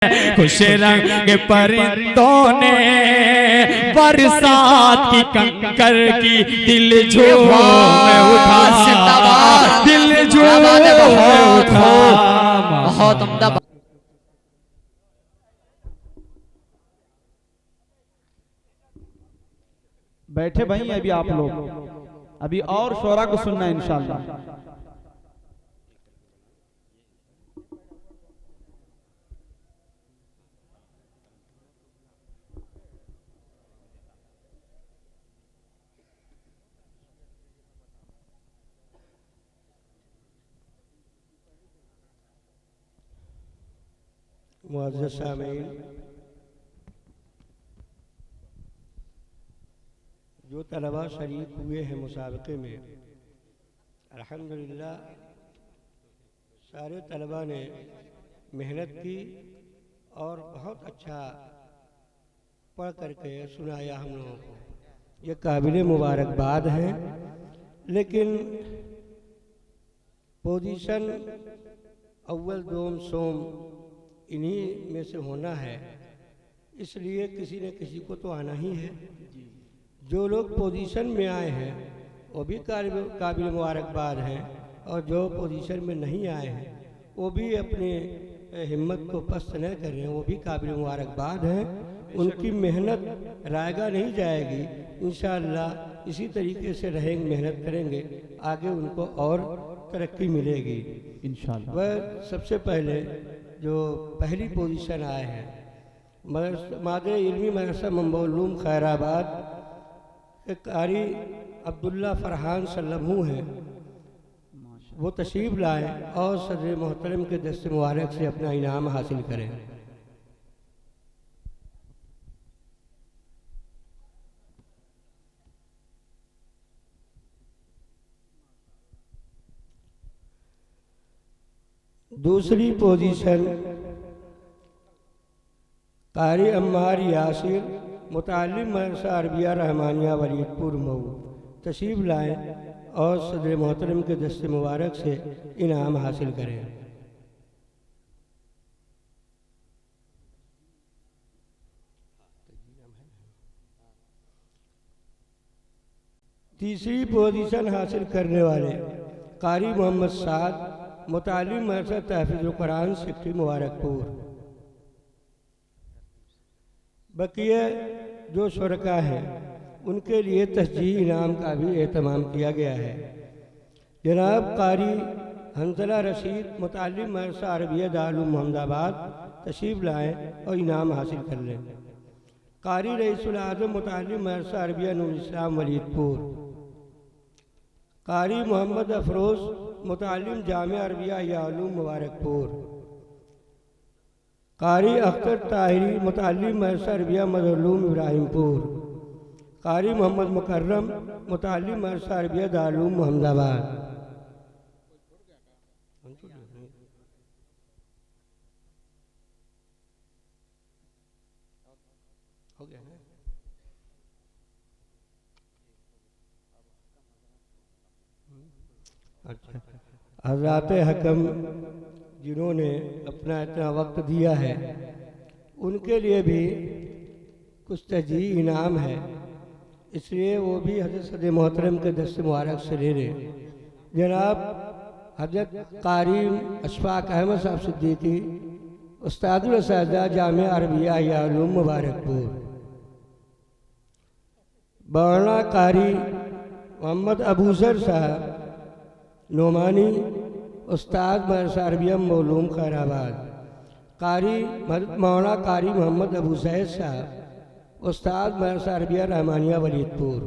خوش رنگ پرندوں نے برسات کی کنکر کی دل جھوم اٹھا، دل جھوم اٹھا۔ بہت عمدہ۔ بیٹھے بھائی ابھی آپ لوگ، ابھی اور شعراء کو سننا ہے انشاءاللہ۔ معزز سامعین، جو طلباء شریک ہوئے ہیں مسابقے میں، الحمدللہ سارے طلباء نے محنت کی اور بہت اچھا پڑھ کر کے سنایا ہم لوگوں کو، یہ قابل مبارکباد ہے۔ لیکن پوزیشن اول دوم سوم انہی میں سے ہونا ہے، اس لیے کسی نہ کسی کو تو آنا ہی ہے۔ جو لوگ پوزیشن میں آئے ہیں وہ بھی قابل مبارکباد ہیں، اور جو پوزیشن میں نہیں آئے ہیں وہ بھی اپنے ہمت کو پست نہ کر رہے ہیں، وہ بھی قابل مبارکباد ہیں۔ ان کی محنت رائے گاہ نہیں جائے گی، انشاءاللہ اسی طریقے سے رہیں گے، محنت کریں گے، آگے ان کو اور ترقی ملے گی انشاءاللہ۔ وہ سب سے پہلے جو پہلی پوزیشن آئے ہیں مادہ علمی مدرسہ منبع العلوم خیر آباد کے قاری عبداللہ فرحان سلمہ ہیں، وہ تشریف لائیں اور صدر محترم کے دست مبارک سے اپنا انعام حاصل کریں۔ دوسری پوزیشن قاری عمار یاسر، متعلم مدرسہ عربیہ رحمانیہ ولید پور مئو، تشریف لائیں اور صدر محترم کے دست مبارک سے انعام حاصل کریں۔ تیسری پوزیشن حاصل کرنے والے قاری محمد سعد، متعلم مدرسہ تحفیظ القرآن سیکٹری مبارک پور۔ بقیہ جو شرکاء ہیں ان کے لیے تشجیعی انعام کا بھی اہتمام کیا گیا ہے۔ جناب قاری حنظلہ رشید، متعلم مدرسہ عربیہ دارالعلوم محمد آباد، تشریف لائیں اور انعام حاصل کر لیں۔ قاری رئیس الاعظم، متعلم مدرسہ عربیہ نور اسلام ولید پور۔ قاری محمد افروز، متعلم جامعہ عربیہ احیاء العلوم مبارک پور۔ قاری اختر طاہری، متعلم مدرسہ عربیہ مظہر العلوم ابراہیم پور۔ قاری محمد مکرم، متعلم مدرسہ عربیہ دارالعلوم محمد آباد۔ حضرات حکم جنہوں نے اپنا اتنا وقت دیا ہے ان کے لیے بھی کچھ تشجیعی انعام ہے، اس لیے وہ بھی حضرت صدر محترم کے دست مبارک سے لے رہے۔ جناب حضرت قاری اشفاق احمد صاحب صدیقی، استاد الاساتذہ جامعہ عربیہ احیاء العلوم مبارک پور۔ مولانا قاری محمد ابوذر صاحب نعمانی، استاد مدرسہ عربیہ علوم خیر آباد۔ قاری مولانا قاری محمد ابو زید صاحب، استاد مدرسہ عربیہ رحمانیہ ولید پور۔